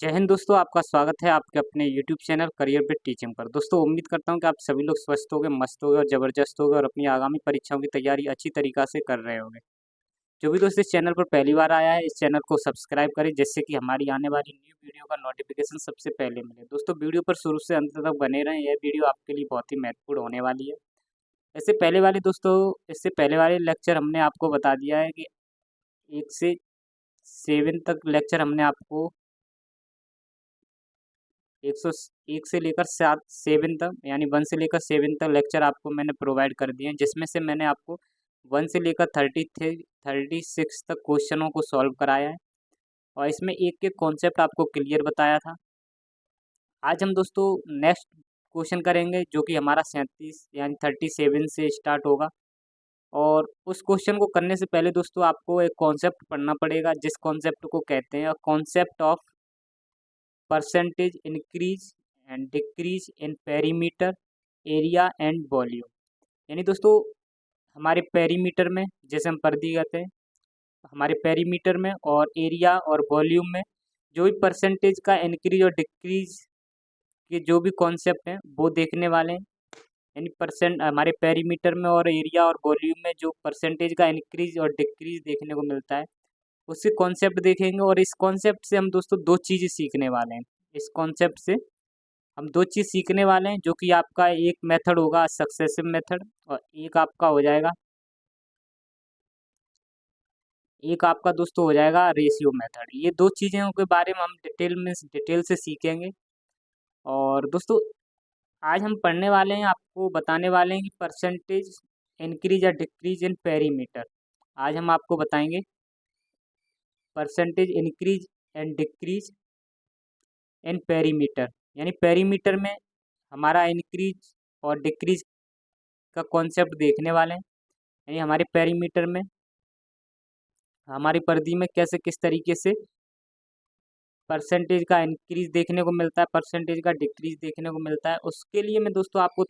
जय हिंद दोस्तों, आपका स्वागत है आपके अपने YouTube channel career with teaching पर। दोस्तों उम्मीद करता हूं कि आप सभी लोग स्वस्थ होंगे, मस्त होंगे और ज़बरदस्त होंगे और अपनी आगामी परीक्षाओं की तैयारी अच्छी तरीक़ा से कर रहे होंगे। जो भी दोस्त इस चैनल पर पहली बार आया है, इस चैनल को सब्सक्राइब करें जिससे कि हमारी आने वाली न्यू वीडियो का नोटिफिकेशन सबसे पहले मिले। दोस्तों वीडियो पर शुरू से अंत तक बने रहें, यह वीडियो आपके लिए बहुत ही महत्वपूर्ण होने वाली है। इससे पहले वाले लेक्चर हमने आपको बता दिया है कि 1 से 7 तक लेक्चर हमने आपको 1 से लेकर 7 तक यानी 1 से लेकर 7 तक लेक्चर आपको मैंने प्रोवाइड कर दिए हैं, जिसमें से मैंने आपको 1 से लेकर 36 तक क्वेश्चनों को सॉल्व कराया है और इसमें एक एक कॉन्सेप्ट आपको क्लियर बताया था। आज हम दोस्तों नेक्स्ट क्वेश्चन करेंगे जो कि हमारा 37 यानी 37 से स्टार्ट होगा। और उस क्वेश्चन को करने से पहले दोस्तों आपको एक कॉन्सेप्ट पढ़ना पड़ेगा, जिस कॉन्सेप्ट को कहते हैं concept of percentage increase and decrease in perimeter area and volume. यानी दोस्तों हमारे पेरीमीटर में, जैसे हम परिधि कहते हैं, हमारे पेरीमीटर में और एरिया और वॉल्यूम में जो भी परसेंटेज का इंक्रीज और डिक्रीज के जो भी कॉन्सेप्ट हैं वो देखने वाले हैं। यानी परसेंट हमारे पेरीमीटर में और एरिया और वॉल्यूम में जो परसेंटेज का इंक्रीज और डिक्रीज देखने को मिलता है उससे कॉन्सेप्ट देखेंगे। और इस कॉन्सेप्ट से हम दोस्तों दो चीज़ें सीखने वाले हैं। इस कॉन्सेप्ट से हम दो चीज़ सीखने वाले हैं, जो कि आपका एक मेथड होगा सक्सेसिव मेथड और एक आपका दोस्तों हो जाएगा रेशियो मेथड। ये दो चीज़ों के बारे में हम डिटेल से सीखेंगे। और दोस्तों आज हम पढ़ने वाले हैं, आपको बताने वाले हैं कि परसेंटेज इंक्रीज या डिक्रीज इन पेरीमीटर। आज हम आपको बताएंगे percentage increase and decrease in perimeter. यानी पेरीमीटर में हमारा इंक्रीज और डिक्रीज का कॉन्सेप्ट देखने वाले हैं। यानी हमारे पेरीमीटर में, हमारी परिधि में कैसे किस तरीके से परसेंटेज का इंक्रीज देखने को मिलता है, परसेंटेज का डिक्रीज देखने को मिलता है। उसके लिए मैं दोस्तों आपको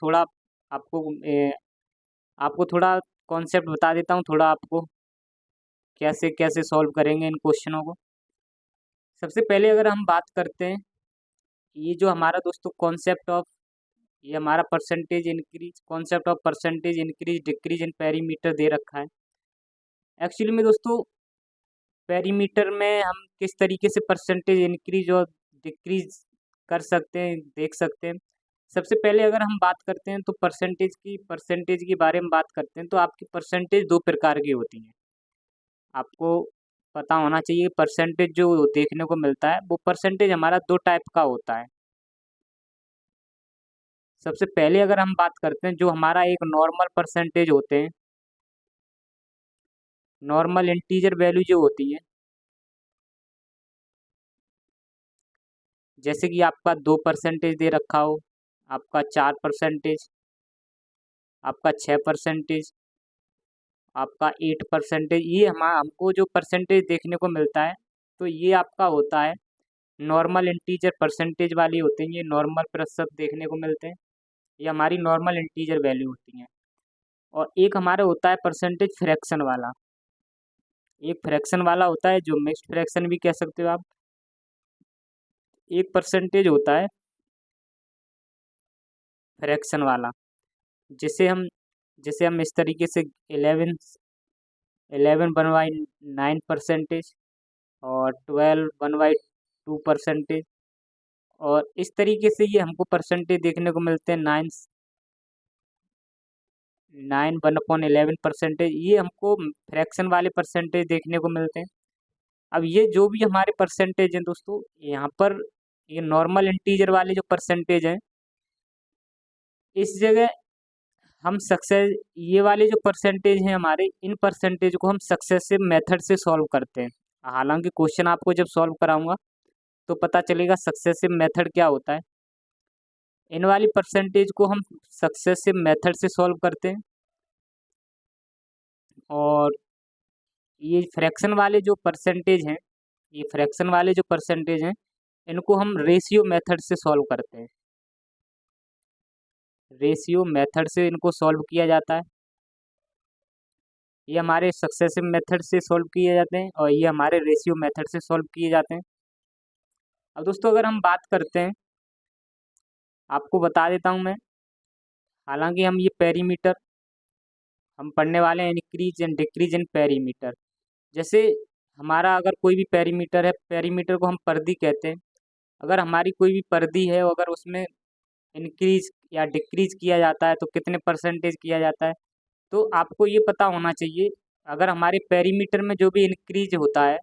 आपको थोड़ा कॉन्सेप्ट बता देता हूँ, थोड़ा आपको कैसे कैसे सॉल्व करेंगे इन क्वेश्चनों को। सबसे पहले अगर हम बात करते हैं, ये जो हमारा दोस्तों ये हमारा concept of percentage increase decrease in perimeter दे रखा है। एक्चुअली में दोस्तों पेरीमीटर में हम किस तरीके से परसेंटेज इंक्रीज और डिक्रीज कर सकते हैं, देख सकते हैं। सबसे पहले अगर हम बात करते हैं तो परसेंटेज के बारे में बात करते हैं तो आपकी परसेंटेज दो प्रकार की होती हैं। आपको पता होना चाहिए परसेंटेज जो देखने को मिलता है वो परसेंटेज हमारा दो टाइप का होता है। सबसे पहले अगर हम बात करते हैं जो हमारा एक नॉर्मल परसेंटेज होते हैं, नॉर्मल इंटीजर वैल्यू जो होती है, जैसे कि आपका 2% दे रखा हो, आपका 4%, आपका 6%, आपका 8%, ये हमको जो परसेंटेज देखने को मिलता है तो ये आपका होता है नॉर्मल इंटीजर परसेंटेज वाली होती हैं। ये नॉर्मल प्रतिशत देखने को मिलते हैं, ये हमारी नॉर्मल इंटीजर वैल्यू होती हैं। और एक हमारा होता है परसेंटेज फ्रैक्शन वाला, एक फ्रैक्शन वाला होता है जो मिक्स्ड फ्रैक्शन भी कह सकते हो आप। एक परसेंटेज होता है फ्रैक्शन वाला, जिसे हम इस तरीके से 11 1/9% और 12 1/2%, और इस तरीके से ये हमको परसेंटेज देखने को मिलते हैं 9 1/11%। ये हमको फ्रैक्शन वाले परसेंटेज देखने को मिलते हैं। अब ये जो भी हमारे परसेंटेज हैं दोस्तों, यहाँ पर ये नॉर्मल इंटीजर वाले जो परसेंटेज हैं, इस जगह हम सक्सेस ये वाले जो परसेंटेज हैं हमारे, इन परसेंटेज को हम सक्सेसिव मेथड से सॉल्व करते हैं। हालांकि क्वेश्चन आपको जब सॉल्व कराऊंगा तो पता चलेगा सक्सेसिव मेथड क्या होता है। इन वाली परसेंटेज को हम सक्सेसिव मेथड से सॉल्व करते हैं। और ये फ्रैक्शन वाले जो परसेंटेज हैं, इनको हम रेशियो मेथड से सॉल्व करते हैं। रेशियो मेथड से इनको सॉल्व किया जाता है। ये हमारे सक्सेसिव मेथड से सॉल्व किए जाते हैं और ये हमारे रेशियो मेथड से सॉल्व किए जाते हैं। अब दोस्तों अगर हम बात करते हैं, आपको बता देता हूँ मैं, हालांकि हम ये पेरीमीटर हम पढ़ने वाले हैं, increase and decrease in perimeter. जैसे हमारा अगर कोई भी पेरीमीटर है, पेरीमीटर को हम परिधि कहते हैं। अगर हमारी कोई भी परिधि है, अगर उसमें इंक्रीज या डिक्रीज किया जाता है तो कितने परसेंटेज किया जाता है, तो आपको ये पता होना चाहिए। अगर हमारे पेरीमीटर में जो भी इंक्रीज होता है,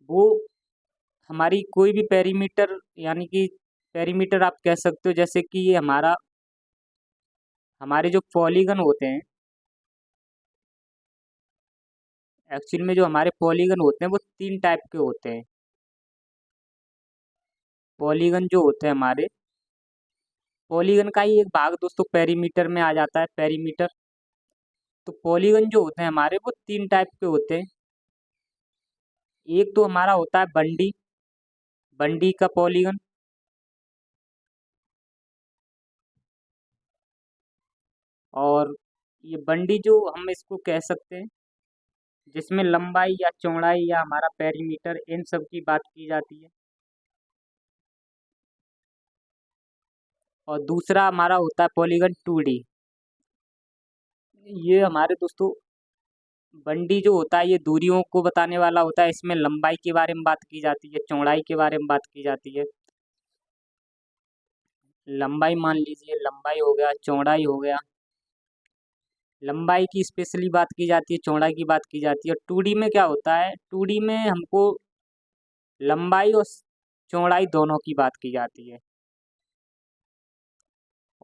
वो हमारी कोई भी पेरीमीटर, यानी कि पेरीमीटर आप कह सकते हो, जैसे कि ये हमारे जो पॉलीगन होते हैं, एक्चुअल में जो हमारे पॉलीगन होते हैं वो 3 टाइप के होते हैं। पॉलीगन जो होते हैं हमारे, पॉलीगन का ही एक भाग दोस्तों पेरीमीटर में आ जाता है, पेरीमीटर। तो पॉलीगन जो होते हैं हमारे वो 3 टाइप के होते हैं। एक तो हमारा होता है बंडी, बंडी का पॉलीगन। और ये बंडी जो हम इसको कह सकते हैं, जिसमें लंबाई या चौड़ाई या हमारा पेरीमीटर इन सब की बात की जाती है। और दूसरा हमारा होता है पॉलीगन 2D। ये हमारे दोस्तों बंडी जो होता है ये दूरियों को बताने वाला होता है। इसमें लंबाई के बारे में बात की जाती है, चौड़ाई के बारे में बात की जाती है। लंबाई मान लीजिए, लंबाई हो गया, चौड़ाई हो गया। लंबाई की स्पेशली बात की जाती है, चौड़ाई की बात की जाती है। और 2D में क्या होता है, 2D में हमको लंबाई और चौड़ाई दोनों की बात की जाती है।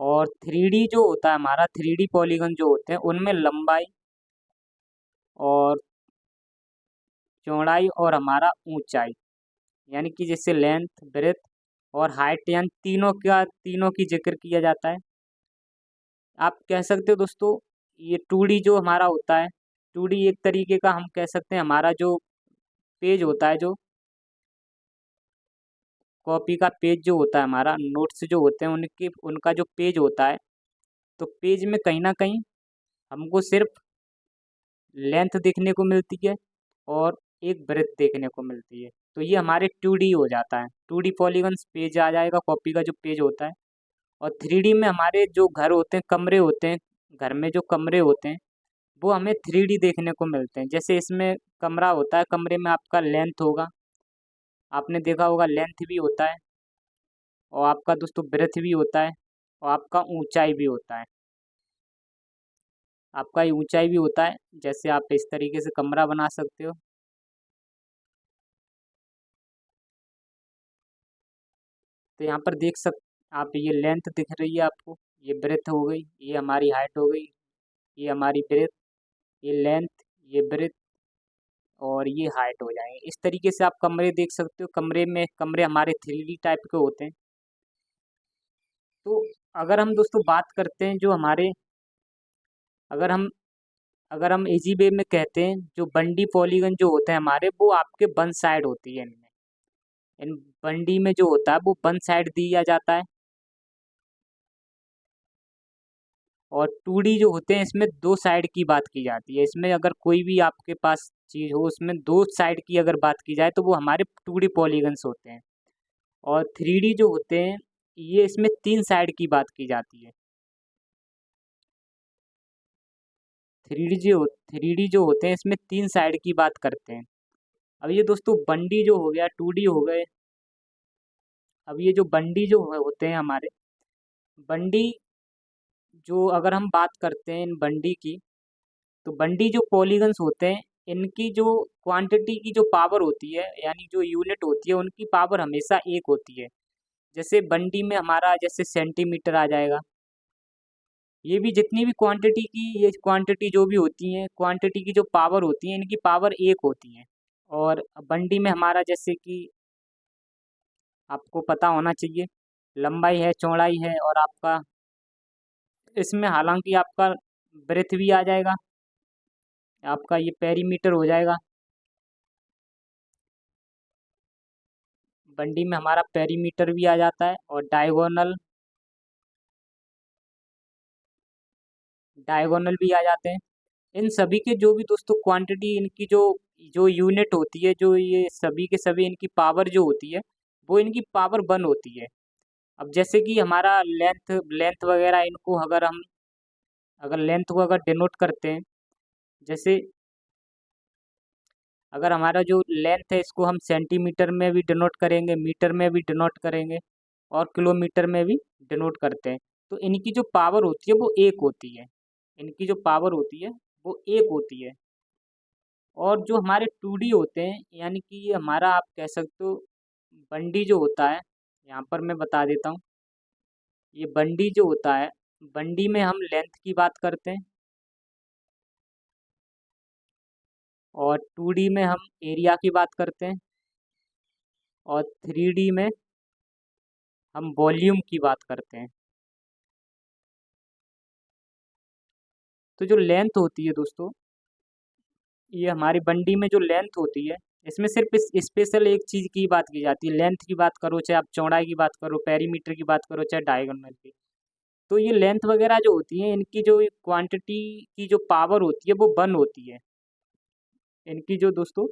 और 3D जो होता है हमारा, 3D पॉलीगन जो होते हैं उनमें लंबाई और चौड़ाई और हमारा ऊंचाई, यानी कि जैसे लेंथ, ब्रेथ और हाइट, यानी तीनों की जिक्र किया जाता है। आप कह सकते हो दोस्तों, ये 2D जो हमारा होता है, 2D एक तरीके का हम कह सकते हैं, हमारा जो पेज होता है, जो कॉपी का पेज जो होता है, हमारा नोट्स जो होते हैं उनके उनका जो पेज होता है, तो पेज में कहीं ना कहीं हमको सिर्फ लेंथ देखने को मिलती है और एक ब्रेथ देखने को मिलती है। तो ये हमारे 2D हो जाता है, 2D पॉलीगन्स पेज आ जाएगा, कॉपी का जो पेज होता है। और 3D में हमारे जो घर होते हैं, कमरे होते हैं, घर में जो कमरे होते हैं वो हमें 3D देखने को मिलते हैं। जैसे इसमें कमरा होता है, कमरे में आपका लेंथ होगा, आपने देखा होगा लेंथ भी होता है, और आपका दोस्तों ब्रेथ भी होता है, और आपका ऊंचाई भी होता है। आपका ये ऊंचाई भी होता है, जैसे आप इस तरीके से कमरा बना सकते हो। तो यहाँ पर देख सक आप, ये लेंथ दिख रही है आपको, ये ब्रेथ हो गई, ये हमारी हाइट हो गई, ये हमारी ब्रेथ, ये लेंथ, ये ब्रेथ और ये हाइट हो जाएंगे। इस तरीके से आप कमरे देख सकते हो। कमरे हमारे 3D टाइप के होते हैं। तो अगर हम दोस्तों बात करते हैं, जो हमारे, अगर हम अगर हम इजी वे में कहते हैं, जो बंडी पॉलीगन जो होते हैं हमारे, वो आपके वन साइड होती है। इनमें इन बंडी में जो होता है वो वन साइड दिया जाता है। और 2D जो होते हैं इसमें दो साइड की बात की जाती है। इसमें अगर कोई भी आपके पास चीज़ हो, उसमें दो साइड की अगर बात की जाए तो वो हमारे 2D पॉलीगन्स होते हैं। और 3D जो होते हैं, ये इसमें 3 साइड की बात की जाती है। 3D जो होते हैं इसमें 3 साइड की बात करते हैं। अब ये दोस्तों बंडी जो हो गया, 2D हो गए। अब ये जो बंडी जो होते हैं हमारे, बंडी जो अगर हम बात करते हैं इन बंडी की, तो बंडी जो पॉलीगन्स होते हैं, इनकी जो क्वांटिटी की जो पावर होती है, यानी जो यूनिट होती है, उनकी पावर हमेशा एक होती है। जैसे बंडी में हमारा जैसे सेंटीमीटर आ जाएगा। ये भी जितनी भी क्वांटिटी की, ये क्वांटिटी जो भी होती है, क्वांटिटी की जो पावर होती है, इनकी पावर एक होती है। और बंडी में हमारा जैसे कि आपको पता होना चाहिए, लंबाई है, चौड़ाई है, और आपका इसमें हालांकि आपका ब्रेथ भी आ जाएगा, आपका ये पेरीमीटर हो जाएगा। बंडी में हमारा पेरीमीटर भी आ जाता है, और डायगोनल डायगोनल भी आ जाते हैं। इन सभी के जो भी दोस्तों क्वांटिटी, इनकी जो जो यूनिट होती है, जो ये सभी के सभी इनकी पावर जो होती है, वो इनकी पावर 1 होती है। अब जैसे कि हमारा लेंथ लेंथ वगैरह इनको अगर लेंथ को अगर डिनोट करते हैं, जैसे अगर हमारा जो लेंथ है इसको हम सेंटीमीटर में भी डिनोट करेंगे, मीटर में भी डिनोट करेंगे और किलोमीटर में भी डिनोट करते हैं। तो इनकी जो पावर होती है वो एक होती है। इनकी जो पावर होती है वो एक होती है। और जो हमारे 2D होते हैं, यानी कि ये हमारा आप कह सकते हो बंडी जो होता है, यहाँ पर मैं बता देता हूँ। ये बंडी जो होता है, बंडी में हम लेंथ की बात करते हैं और 2D में हम एरिया की बात करते हैं और 3D में हम वॉल्यूम की बात करते हैं। तो जो लेंथ होती है दोस्तों, ये हमारी बंडी में जो लेंथ होती है, इसमें सिर्फ इस स्पेशल एक चीज़ की बात की जाती है। लेंथ की बात करो, चाहे आप चौड़ाई की बात करो, पेरीमीटर की बात करो, चाहे डायगोनल की। तो ये लेंथ वगैरह जो होती है, इनकी जो क्वांटिटी की जो पावर होती है वो 1 होती है। इनकी जो दोस्तों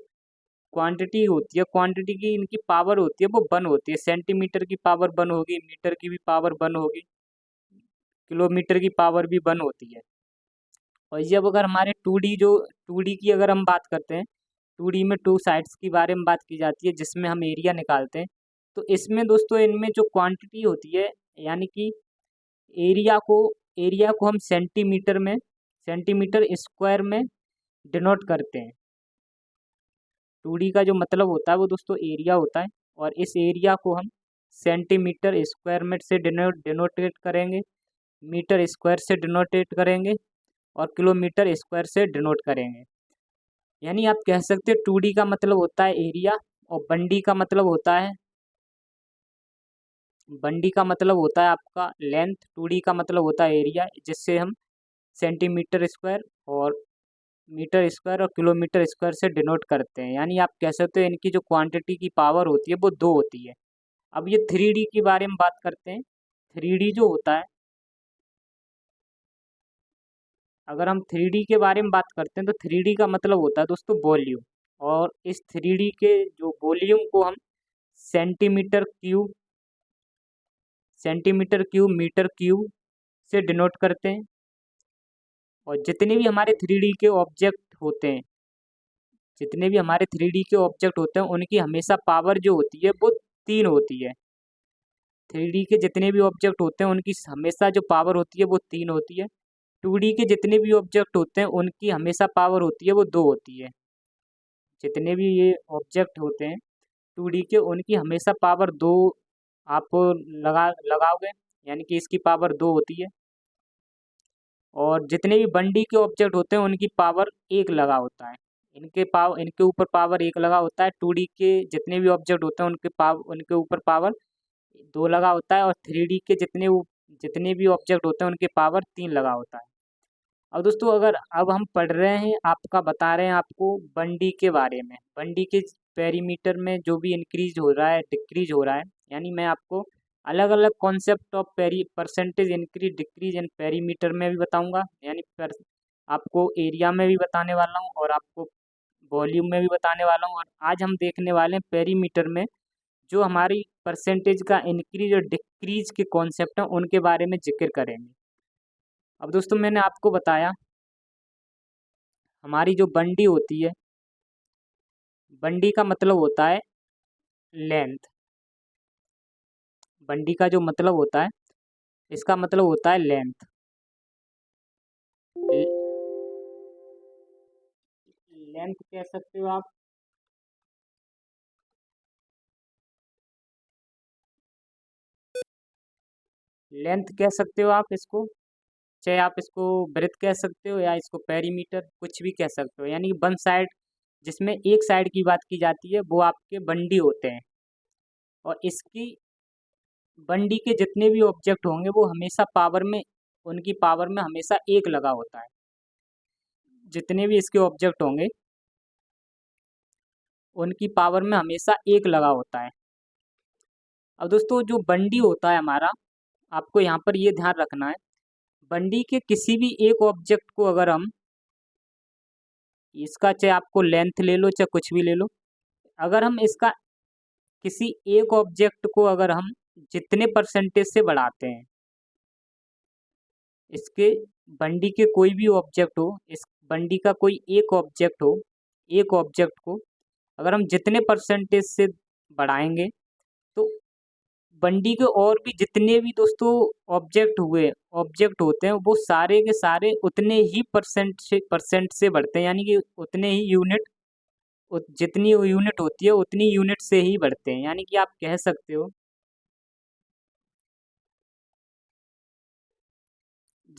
क्वांटिटी होती है, क्वांटिटी की इनकी पावर होती है वो 1 होती है। सेंटीमीटर की पावर 1 होगी, मीटर की भी पावर 1 होगी, किलोमीटर की पावर भी 1 होती है। और जब अगर हमारे 2D की अगर हम बात करते हैं, 2D में 2 साइड्स के बारे में बात की जाती है जिसमें हम एरिया निकालते हैं। तो इसमें दोस्तों इनमें जो क्वांटिटी होती है, यानी कि एरिया को एरिया को हम सेंटीमीटर स्क्वायर में डिनोट करते हैं। 2D का जो मतलब होता है वो दोस्तों एरिया होता है और इस एरिया को हम सेंटीमीटर स्क्वायर में से डिनोटेट करेंगे, मीटर स्क्वायर से डिनोटेट करेंगे और किलोमीटर स्क्वायर से डिनोट करेंगे। यानी आप कह सकते हैं 2D का मतलब होता है एरिया और बंडी का मतलब होता है आपका लेंथ, 2D का मतलब होता है एरिया, जिससे हम सेंटीमीटर स्क्वायर और मीटर स्क्वायर और किलोमीटर स्क्वायर से डिनोट करते हैं। यानी आप कह सकते हैं इनकी जो क्वांटिटी की पावर होती है वो 2 होती है। अब ये 3D के बारे में बात करते हैं। 3D जो होता है, अगर हम 3D के बारे में बात करते हैं तो 3D का मतलब होता है दोस्तों वॉल्यूम। और इस 3D के जो वॉल्यूम को हम सेंटीमीटर क्यूब मीटर क्यूब से डिनोट करते हैं। और जितने भी हमारे 3D के ऑब्जेक्ट होते हैं उनकी हमेशा पावर जो होती है वो 3 होती है। 3D के जितने भी ऑब्जेक्ट होते हैं उनकी हमेशा जो पावर होती है वो 3 होती है। 2D के जितने भी ऑब्जेक्ट होते हैं उनकी हमेशा पावर होती है वो 2 होती है। जितने भी ये ऑब्जेक्ट होते हैं 2D के, उनकी हमेशा पावर 2 आप लगाओगे, यानी कि इसकी पावर 2 होती है। और जितने भी 1D के ऑब्जेक्ट होते हैं उनकी पावर 1 लगा होता है। इनके ऊपर पावर 1 लगा होता है। 2D के जितने भी ऑब्जेक्ट होते हैं उनके ऊपर पावर 2 लगा होता है और 3D के जितने भी ऑब्जेक्ट होते हैं उनके पावर 3 लगा होता है। अब दोस्तों अगर अब हम पढ़ रहे हैं, आपका बता रहे हैं आपको 1D के बारे में, 1D के पेरीमीटर में जो भी इंक्रीज हो रहा है, डिक्रीज हो रहा है, यानी मैं आपको अलग अलग concept of percentage increase decrease in perimeter में भी बताऊंगा, यानी आपको एरिया में भी बताने वाला हूँ और आपको वॉल्यूम में भी बताने वाला हूँ। और आज हम देखने वाले हैं पेरीमीटर में जो हमारी परसेंटेज का इंक्रीज और डिक्रीज के कॉन्सेप्ट हैं उनके बारे में जिक्र करेंगे। अब दोस्तों मैंने आपको बताया हमारी जो बंडी होती है, बंडी का मतलब होता है लेंथ। बंडी का जो मतलब होता है, इसका मतलब होता है लेंथ। लेंथ कह सकते हो आप, लेंथ कह सकते हो आप इसको, चाहे आप इसको ब्रेथ कह सकते हो या इसको पेरीमीटर कुछ भी कह सकते हो। यानी वन साइड, जिसमें एक साइड की बात की जाती है वो आपके बंडी होते हैं। और इसकी बंडी के जितने भी ऑब्जेक्ट होंगे वो हमेशा पावर में, उनकी पावर में हमेशा 1 लगा होता है। जितने भी इसके ऑब्जेक्ट होंगे उनकी पावर में हमेशा 1 लगा होता है। अब दोस्तों जो बंडी होता है हमारा, आपको यहाँ पर ये ध्यान रखना है, बंडी के किसी भी एक ऑब्जेक्ट को अगर हम इसका चाहे आपको लेंथ ले लो चाहे कुछ भी ले लो, अगर हम इसका किसी एक ऑब्जेक्ट को अगर हम जितने परसेंटेज से बढ़ाते हैं, इसके बंडी के कोई भी ऑब्जेक्ट हो, इस बंडी का कोई एक ऑब्जेक्ट हो, एक ऑब्जेक्ट को अगर हम जितने परसेंटेज से बढ़ाएंगे तो बंडी के और भी जितने भी दोस्तों ऑब्जेक्ट होते हैं वो सारे के सारे उतने ही परसेंट से बढ़ते हैं, यानी कि उतने ही यूनिट, जितनी यूनिट होती है उतनी यूनिट से ही बढ़ते हैं। यानी कि आप कह सकते हो,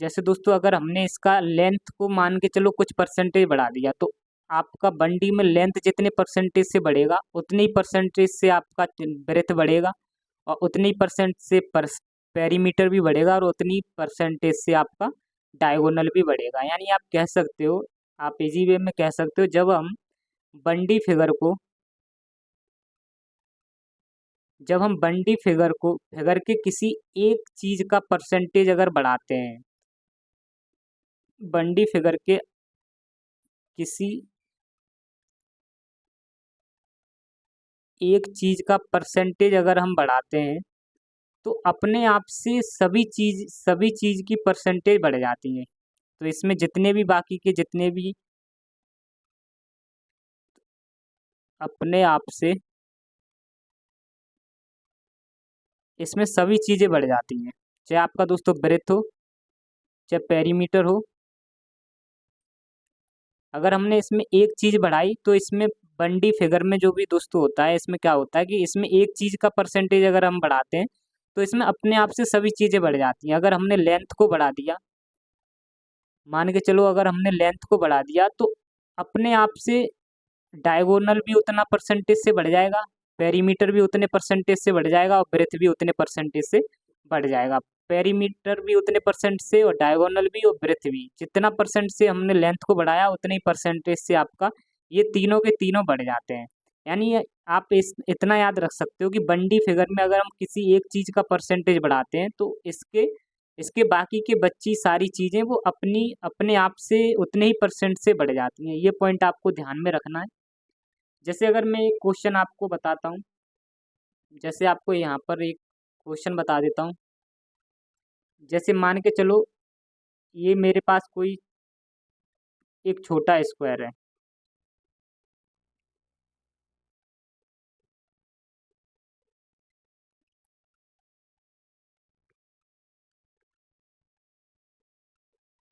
जैसे दोस्तों अगर हमने इसका लेंथ को मान के चलो कुछ परसेंटेज बढ़ा दिया, तो आपका बंडी में लेंथ जितने परसेंटेज से बढ़ेगा उतनी परसेंटेज से आपका ब्रेथ बढ़ेगा, और उतनी परसेंट से पेरीमीटर भी बढ़ेगा, और उतनी परसेंटेज से आपका डायगोनल भी बढ़ेगा। यानी आप कह सकते हो, आप इजी वे में कह सकते हो, बंडी फिगर को जब हम बंडी फिगर के किसी एक चीज का परसेंटेज अगर बढ़ाते हैं, बंडी फिगर के किसी एक चीज का परसेंटेज अगर हम बढ़ाते हैं तो अपने आप से सभी चीज की परसेंटेज बढ़ जाती है। तो इसमें जितने भी बाकी के जितने भी अपने आप से इसमें सभी चीजें बढ़ जाती हैं, चाहे आपका दोस्तों ब्रेथ हो चाहे पेरीमीटर हो। अगर हमने इसमें एक चीज बढ़ाई तो इसमें बंडी फिगर में जो भी दोस्तों होता है, इसमें क्या होता है कि इसमें एक चीज का परसेंटेज अगर हम बढ़ाते हैं तो इसमें अपने आप से सभी चीजें बढ़ जाती हैं। अगर हमने लेंथ को बढ़ा दिया, मान के चलो अगर हमने लेंथ को बढ़ा दिया तो अपने आप से डायगोनल भी उतना परसेंटेज से बढ़ जाएगा, पेरीमीटर भी उतने परसेंटेज से बढ़ जाएगा, और ब्रेथ भी उतने परसेंटेज से बढ़ जाएगा। पेरीमीटर भी उतने परसेंट से और डायगोनल भी और ब्रेथ भी, जितना परसेंट से हमने लेंथ को बढ़ाया उतने ही परसेंटेज से आपका ये तीनों के तीनों बढ़ जाते हैं। यानी आप इतना याद रख सकते हो कि बंडी फिगर में अगर हम किसी एक चीज़ का परसेंटेज बढ़ाते हैं तो इसके इसके बाकी के बच्ची सारी चीज़ें वो अपने आप से उतने ही परसेंट से बढ़ जाती हैं। ये पॉइंट आपको ध्यान में रखना है। जैसे अगर मैं एक क्वेश्चन आपको बताता हूँ, जैसे आपको यहाँ पर एक क्वेश्चन बता देता हूँ। जैसे मान के चलो ये मेरे पास कोई एक छोटा स्क्वायर है,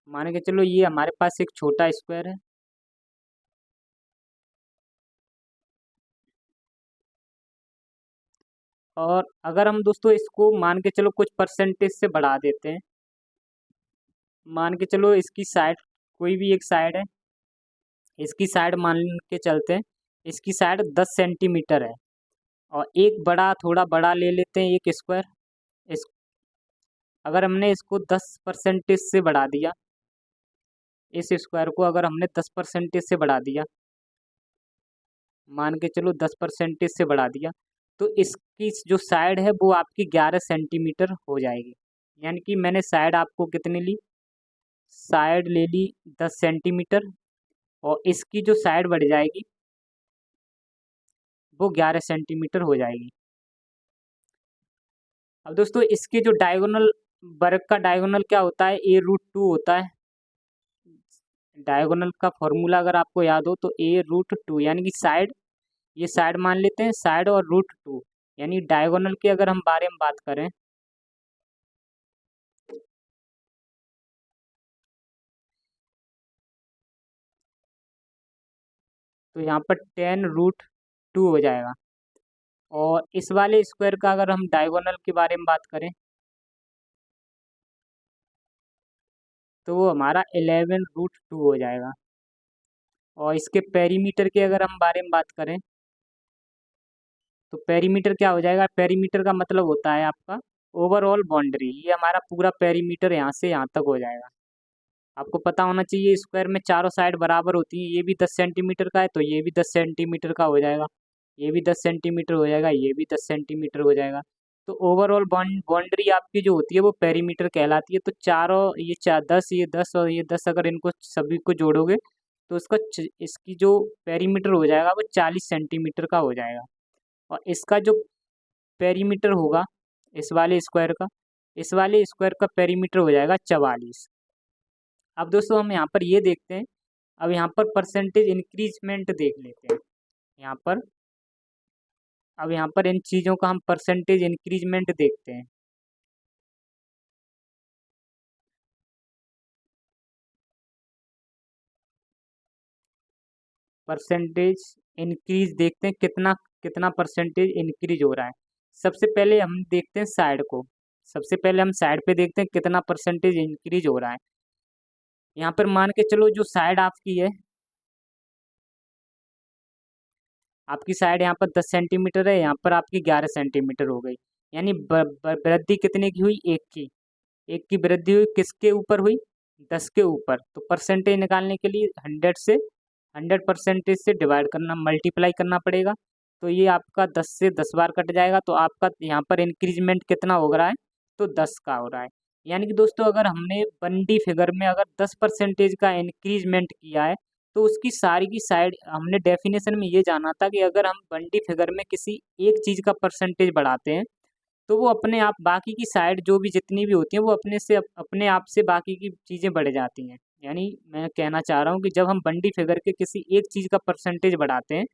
मान के चलो ये हमारे पास एक छोटा स्क्वायर है, और अगर हम दोस्तों इसको मान के चलो कुछ परसेंटेज से बढ़ा देते हैं, मान के चलो इसकी साइड कोई भी एक साइड है, इसकी साइड मान के चलते हैं, इसकी साइड 10 सेंटीमीटर है, और एक बड़ा थोड़ा बड़ा ले लेते हैं एक स्क्वायर। इस अगर हमने इसको 10% से बढ़ा दिया, इस स्क्वायर को अगर हमने 10% से बढ़ा दिया, मान के चलो 10% से बढ़ा दिया, तो इसकी जो साइड है वो आपकी 11 सेंटीमीटर हो जाएगी। यानी कि मैंने साइड आपको कितनी ली, साइड ले ली 10 सेंटीमीटर, और इसकी जो साइड बढ़ जाएगी वो 11 सेंटीमीटर हो जाएगी। अब दोस्तों इसके जो डायगोनल, वर्ग का डायगोनल क्या होता है, A√2 होता है। डायगोनल का फॉर्मूला अगर आपको याद हो तो A√2, यानी कि साइड, ये साइड मान लेते हैं, साइड और √2, यानी डायगोनल के अगर हम बारे में बात करें तो यहाँ पर 10√2 हो जाएगा। और इस वाले स्क्वायर का अगर हम डायगोनल के बारे में बात करें तो वो हमारा 11√2 हो जाएगा। और इसके पेरीमीटर के अगर हम बारे में बात करें तो पेरीमीटर क्या हो जाएगा, पेरीमीटर का मतलब होता है आपका ओवरऑल बाउंड्री। ये हमारा पूरा पेरीमीटर यहाँ से यहाँ तक हो जाएगा। आपको पता होना चाहिए स्क्वायर में चारों साइड बराबर होती है, ये भी 10 सेंटीमीटर का है तो ये भी 10 सेंटीमीटर का हो जाएगा, ये भी 10 सेंटीमीटर हो जाएगा, ये भी 10 सेंटीमीटर हो जाएगा। तो ओवरऑल बाउंड्री आपकी जो होती है वो पेरीमीटर कहलाती है। तो चारों ये 10, ये 10 और ये 10 अगर इनको सभी को जोड़ोगे तो इसकी जो पेरीमीटर हो जाएगा वो 40 सेंटीमीटर का हो जाएगा। और इसका जो पेरीमीटर होगा इस वाले स्क्वायर का पेरीमीटर हो जाएगा 44। अब दोस्तों हम यहाँ पर ये देखते हैं, अब यहाँ पर परसेंटेज इंक्रीजमेंट देख लेते हैं। यहाँ पर अब यहाँ पर इन चीज़ों का हम परसेंटेज इंक्रीजमेंट देखते हैं। परसेंटेज इंक्रीज देखते हैं, कितना कितना परसेंटेज इंक्रीज हो रहा है। सबसे पहले हम देखते हैं साइड को। सबसे पहले हम साइड पे देखते हैं कितना परसेंटेज इंक्रीज हो रहा है। यहाँ पर मान के चलो जो साइड आपकी है, आपकी साइड यहाँ पर 10 सेंटीमीटर है, यहाँ पर आपकी 11 सेंटीमीटर हो गई। यानी वृद्धि कितने की हुई? एक की वृद्धि हुई। किसके ऊपर हुई? 10 के ऊपर। तो परसेंटेज निकालने के लिए 100% से डिवाइड करना, मल्टीप्लाई करना पड़ेगा। तो ये आपका 10 से 10 बार कट जाएगा, तो आपका यहाँ पर इंक्रीजमेंट कितना हो रहा है? तो 10 का हो रहा है। यानी कि दोस्तों अगर हमने 1D फिगर में अगर 10% का इंक्रीजमेंट किया है, तो उसकी सारी की साइड हमने डेफिनेशन में ये जाना था कि अगर हम 1D फिगर में किसी एक चीज़ का परसेंटेज बढ़ाते हैं, तो वो अपने आप बाकी की साइड जो भी जितनी भी होती हैं वो अपने आप से बाकी की चीज़ें बढ़ जाती हैं। यानी मैं कहना चाह रहा हूँ कि जब हम 1D फिगर के किसी एक चीज़ का परसेंटेज बढ़ाते हैं,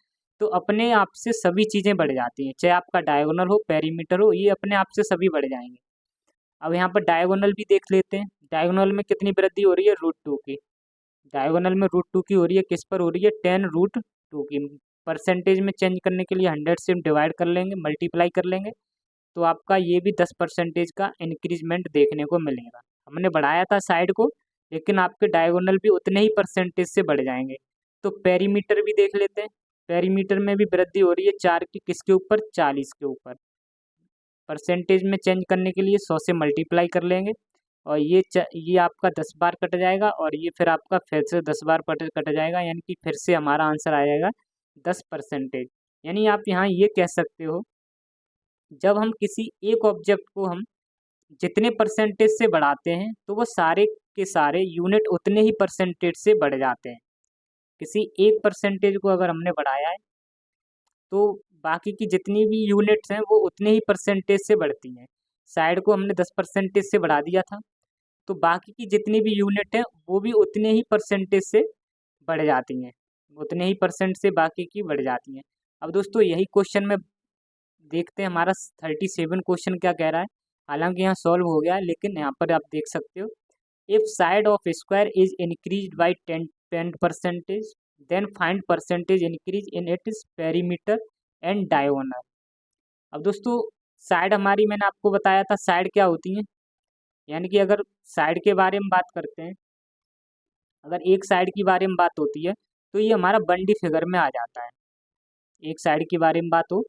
तो अपने आप से सभी चीज़ें बढ़ जाती हैं, चाहे आपका डायगोनल हो, पेरीमीटर हो, ये अपने आप से सभी बढ़ जाएंगे। अब यहाँ पर डायगोनल भी देख लेते हैं। डायगोनल में कितनी वृद्धि हो रही है? √2 की। डायगोनल में √2 की हो रही है, किस पर हो रही है? 10√2 की। परसेंटेज में चेंज करने के लिए 100 से डिवाइड कर लेंगे, मल्टीप्लाई कर लेंगे, तो आपका ये भी 10% का इंक्रीजमेंट देखने को मिलेगा। हमने बढ़ाया था साइड को, लेकिन आपके डायगोनल भी उतने ही परसेंटेज से बढ़ जाएंगे। तो पेरीमीटर भी देख लेते हैं। पेरीमीटर में भी वृद्धि हो रही है 4 की, किसके ऊपर? 40 के ऊपर। परसेंटेज में चेंज करने के लिए 100 से मल्टीप्लाई कर लेंगे, और ये आपका 10 बार कट जाएगा, और ये फिर आपका फिर से 10 बार कट जाएगा, यानी कि फिर से हमारा आंसर आ जाएगा 10%। यानी आप यहाँ ये कह सकते हो, जब हम किसी एक ऑब्जेक्ट को हम जितने परसेंटेज से बढ़ाते हैं, तो वो सारे के सारे यूनिट उतने ही परसेंटेज से बढ़ जाते हैं। किसी एक परसेंटेज को अगर हमने बढ़ाया है, तो बाकी की जितनी भी यूनिट्स हैं वो उतने ही परसेंटेज से बढ़ती हैं। साइड को हमने 10% से बढ़ा दिया था, तो बाकी की जितनी भी यूनिट हैं वो भी उतने ही परसेंटेज से बढ़ जाती हैं। उतने ही परसेंट से बाकी की बढ़ जाती हैं। अब दोस्तों यही क्वेश्चन में देखते हैं हमारा 37 क्वेश्चन क्या कह रहा है। हालांकि यहाँ सॉल्व हो गया है, लेकिन यहाँ पर आप देख सकते हो, if side of square is increase by 10%, then find percentage increase in its perimeter and diagonal. अब दोस्तों साइड हमारी, मैंने आपको बताया था साइड क्या होती है। यानी कि अगर साइड के बारे में बात करते हैं, अगर एक साइड की बारे में बात होती है, तो ये हमारा 1D फिगर में आ जाता है। एक साइड के बारे में बात हो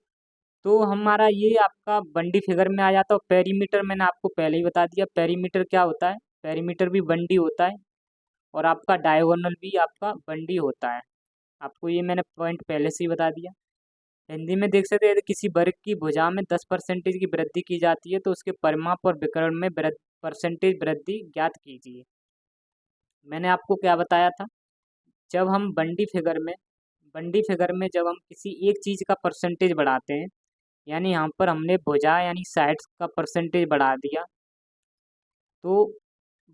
तो हमारा ये आपका 1D फिगर में आ जाता है। और पेरीमीटर मैंने आपको पहले ही बता दिया, पेरीमीटर क्या होता है? पेरीमीटर भी 1D होता है, और आपका डायगोनल भी आपका 1D होता है। आपको ये मैंने पॉइंट पहले से ही बता दिया। हिंदी में देख सकते हैं, यदि किसी वर्ग की भुजा में 10% की वृद्धि की जाती है, तो उसके परिमाप और विकर्ण में परसेंटेज वृद्धि ज्ञात कीजिए। मैंने आपको क्या बताया था, जब हम 1D फिगर में जब हम किसी एक चीज़ का परसेंटेज बढ़ाते हैं, यानी यहाँ पर हमने भुजा यानी साइड्स का परसेंटेज बढ़ा दिया, तो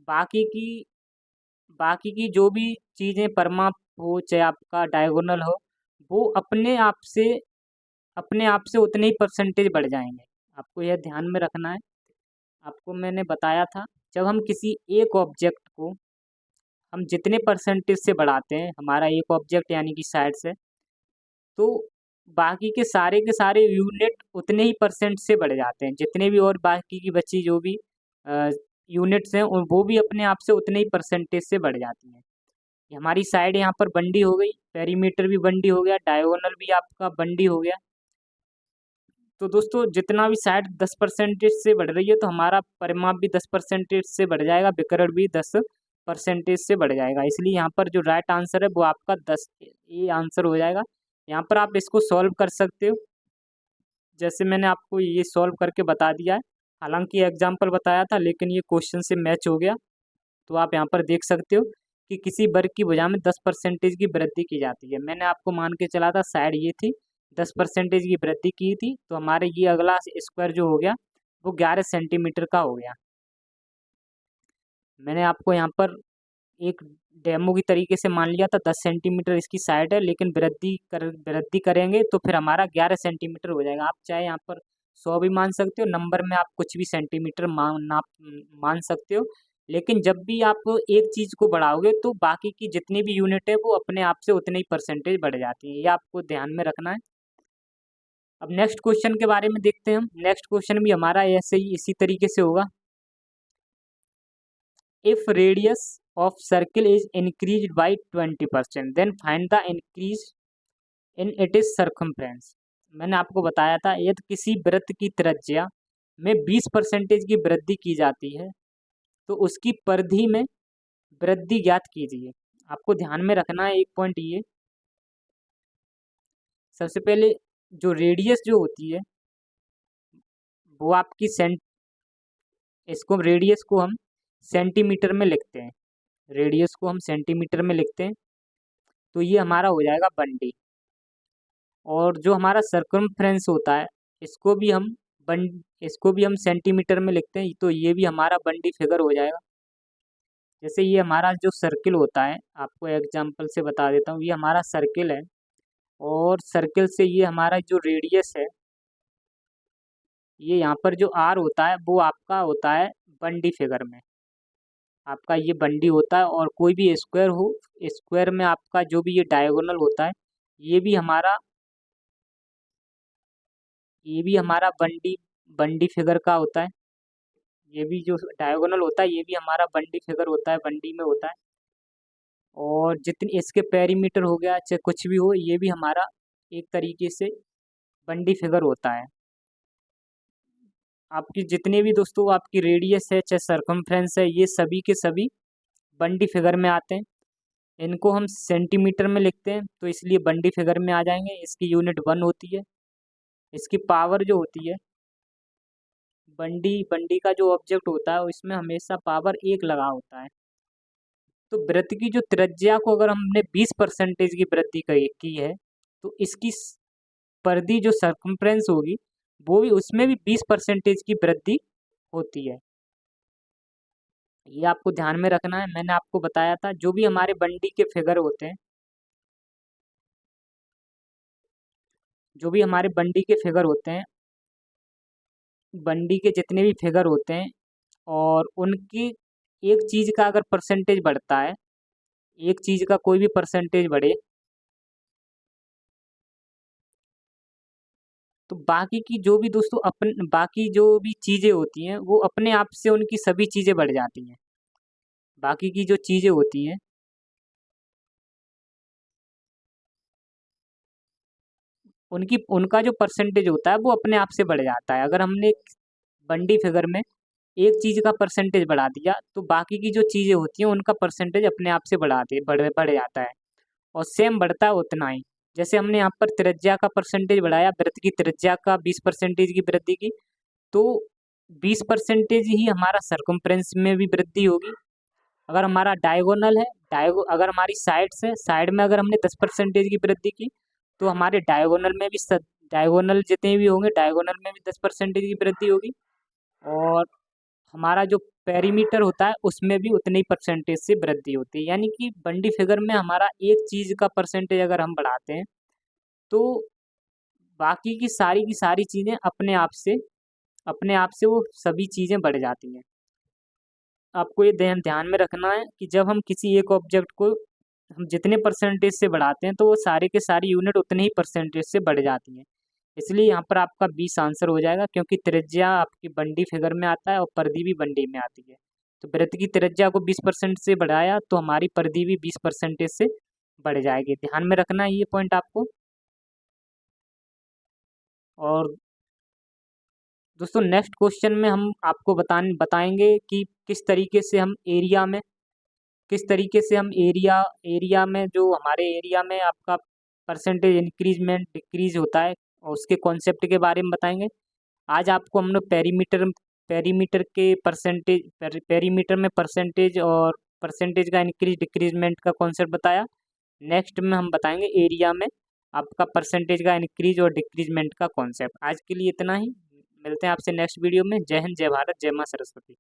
बाकी की जो भी चीज़ें परिमाप हो, चाहे आपका डायगोनल हो, वो अपने आप से उतने ही परसेंटेज बढ़ जाएंगे। आपको यह ध्यान में रखना है। आपको मैंने बताया था, जब हम किसी एक ऑब्जेक्ट को हम जितने परसेंटेज से बढ़ाते हैं, हमारा एक ऑब्जेक्ट यानी कि साइड से, तो बाकी के सारे यूनिट उतने ही परसेंट से बढ़ जाते हैं। जितने भी और बाकी की बची जो भी यूनिट्स हैं, वो भी अपने आप से उतने ही परसेंटेज से बढ़ जाती हैं। ये हमारी साइड यहाँ पर 1D हो गई, पेरीमीटर भी 1D हो गया, डायगोनल भी आपका 1D हो गया। तो दोस्तों जितना भी साइड 10% से बढ़ रही है, तो हमारा परिमाप भी 10% से बढ़ जाएगा, विकर्ण भी 10% से बढ़ जाएगा। इसलिए यहाँ पर जो राइट आंसर है वो आपका 10 ये आंसर हो जाएगा। यहाँ पर आप इसको सॉल्व कर सकते हो, जैसे मैंने आपको ये सॉल्व करके बता दिया है। हालांकि एग्जाम्पल बताया था, लेकिन ये क्वेश्चन से मैच हो गया। तो आप यहाँ पर देख सकते हो कि किसी वर्ग की भुजा में 10% की वृद्धि की जाती है। मैंने आपको मान के चला था साइड ये थी, 10% की वृद्धि की थी, तो हमारे ये अगला स्क्वायर जो हो गया वो 11 सेंटीमीटर का हो गया। मैंने आपको यहाँ पर एक डेमो की तरीके से मान लिया था 10 सेंटीमीटर इसकी साइड है, लेकिन वृद्धि करेंगे तो फिर हमारा 11 सेंटीमीटर हो जाएगा। आप चाहे यहाँ पर 100 भी मान सकते हो, नंबर में आप कुछ भी सेंटीमीटर मान सकते हो, लेकिन जब भी आप एक चीज़ को बढ़ाओगे तो बाकी की जितनी भी यूनिट है वो अपने आप से उतने ही परसेंटेज बढ़ जाती है। ये आपको ध्यान में रखना है। अब नेक्स्ट क्वेश्चन के बारे में देखते हैं हम। नेक्स्ट क्वेश्चन भी हमारा ऐसे ही इसी तरीके से होगा। If radius of circle is increased by 20%, then find the increase in its circumference। मैंने आपको बताया था यदि किसी वृत्त की त्रिज्या में 20% की वृद्धि की जाती है तो उसकी परिधि में वृद्धि ज्ञात कीजिए। आपको ध्यान में रखना है एक पॉइंट ये, सबसे पहले जो रेडियस जो होती है वो आपकी इसको रेडियस को हम सेंटीमीटर में लिखते हैं। रेडियस को हम सेंटीमीटर में लिखते हैं, तो ये हमारा हो जाएगा 1D। और जो हमारा सर्कमफ्रेंस होता है इसको भी हम सेंटीमीटर में लिखते हैं, तो ये भी हमारा 1D फिगर हो जाएगा। जैसे ये हमारा जो सर्किल होता है, आपको एग्जांपल से बता देता हूँ, ये हमारा सर्किल है और सर्किल से ये हमारा जो रेडियस है, ये यहाँ पर जो आर होता है वो आपका होता है 1D फिगर में, आपका ये 1D होता है। और कोई भी स्क्वायर हो, स्क्वायर में आपका जो भी ये डायगोनल होता है ये भी हमारा 1D फिगर का होता है। ये भी जो डायगोनल होता है ये भी हमारा 1D फिगर होता है, 1D में होता है। और जितनी इसके पेरीमीटर हो गया चाहे कुछ भी हो, ये भी हमारा एक तरीके से 1D फिगर होता है। आपकी जितने भी दोस्तों आपकी रेडियस है चाहे सरकमफ्रेंस है, ये सभी के सभी 1D फिगर में आते हैं। इनको हम सेंटीमीटर में लिखते हैं तो इसलिए 1D फिगर में आ जाएंगे। इसकी यूनिट 1 होती है। इसकी पावर जो होती है, 1D का जो ऑब्जेक्ट होता है उसमें हमेशा पावर 1 लगा होता है। तो वृत्त की जो त्रिज्या को अगर हमने 20% की वृद्धि की है तो इसकी परिधि जो सर्कमफ्रेंस होगी वो भी उसमें भी 20% की वृद्धि होती है। ये आपको ध्यान में रखना है। मैंने आपको बताया था जो भी हमारे 1D के फिगर होते हैं, जो भी हमारे 1D के फिगर होते हैं, 1D के जितने भी फिगर होते हैं और उनकी एक चीज़ का अगर परसेंटेज बढ़ता है, एक चीज़ का कोई भी परसेंटेज बढ़े तो बाकी की जो भी दोस्तों बाकी जो भी चीज़ें होती हैं वो अपने आप से उनकी सभी चीज़ें बढ़ जाती हैं। बाकी की जो चीज़ें होती हैं उनका जो परसेंटेज होता है वो अपने आप से बढ़ जाता है। अगर हमने 1D फिगर में एक चीज़ का परसेंटेज बढ़ा दिया तो बाकी की जो चीज़ें होती हैं उनका परसेंटेज अपने आप से बढ़ जाता है और सेम बढ़ता है उतना ही। जैसे हमने यहाँ पर त्रिज्या का परसेंटेज बढ़ाया, वृत्त की त्रिज्या का 20% की वृद्धि की, तो 20% ही हमारा सर्कमफ्रेंस में भी वृद्धि होगी। अगर हमारा डायगोनल है, अगर हमारी साइड्स है, साइड में अगर हमने 10% की वृद्धि की तो हमारे डायगोनल में भी डायगोनल जितने भी होंगे डायगोनल में भी 10% की वृद्धि होगी। और हमारा जो पेरीमीटर होता है उसमें भी उतने ही परसेंटेज से वृद्धि होती है। यानी कि 1D फिगर में हमारा एक चीज़ का परसेंटेज अगर हम बढ़ाते हैं तो बाकी की सारी चीज़ें अपने आप से वो सभी चीज़ें बढ़ जाती हैं। आपको ये ध्यान में रखना है कि जब हम किसी एक ऑब्जेक्ट को हम जितने परसेंटेज से बढ़ाते हैं तो वो सारे के सारी यूनिट उतने ही परसेंटेज से बढ़ जाती हैं। इसलिए यहाँ पर आपका 20 आंसर हो जाएगा, क्योंकि त्रिज्या आपकी 1D फिगर में आता है और परिधि भी 1D में आती है। तो वृत्त की त्रिज्या को 20% से बढ़ाया तो हमारी परिधि भी 20% से बढ़ जाएगी। ध्यान में रखना है ये पॉइंट आपको। और दोस्तों नेक्स्ट क्वेश्चन में हम आपको बताएंगे कि किस तरीके से हम एरिया में जो हमारे एरिया में आपका परसेंटेज इंक्रीजमेंट डिक्रीज होता है और उसके कॉन्सेप्ट के बारे में बताएंगे। आज आपको हम लोग पेरीमीटर में परसेंटेज और परसेंटेज का इंक्रीज डिक्रीजमेंट का कॉन्सेप्ट बताया। नेक्स्ट में हम बताएंगे एरिया में आपका परसेंटेज का इंक्रीज और डिक्रीजमेंट का कॉन्सेप्ट। आज के लिए इतना ही, मिलते हैं आपसे नेक्स्ट वीडियो में। जय हिंद, जय भारत, जय माँ सरस्वती।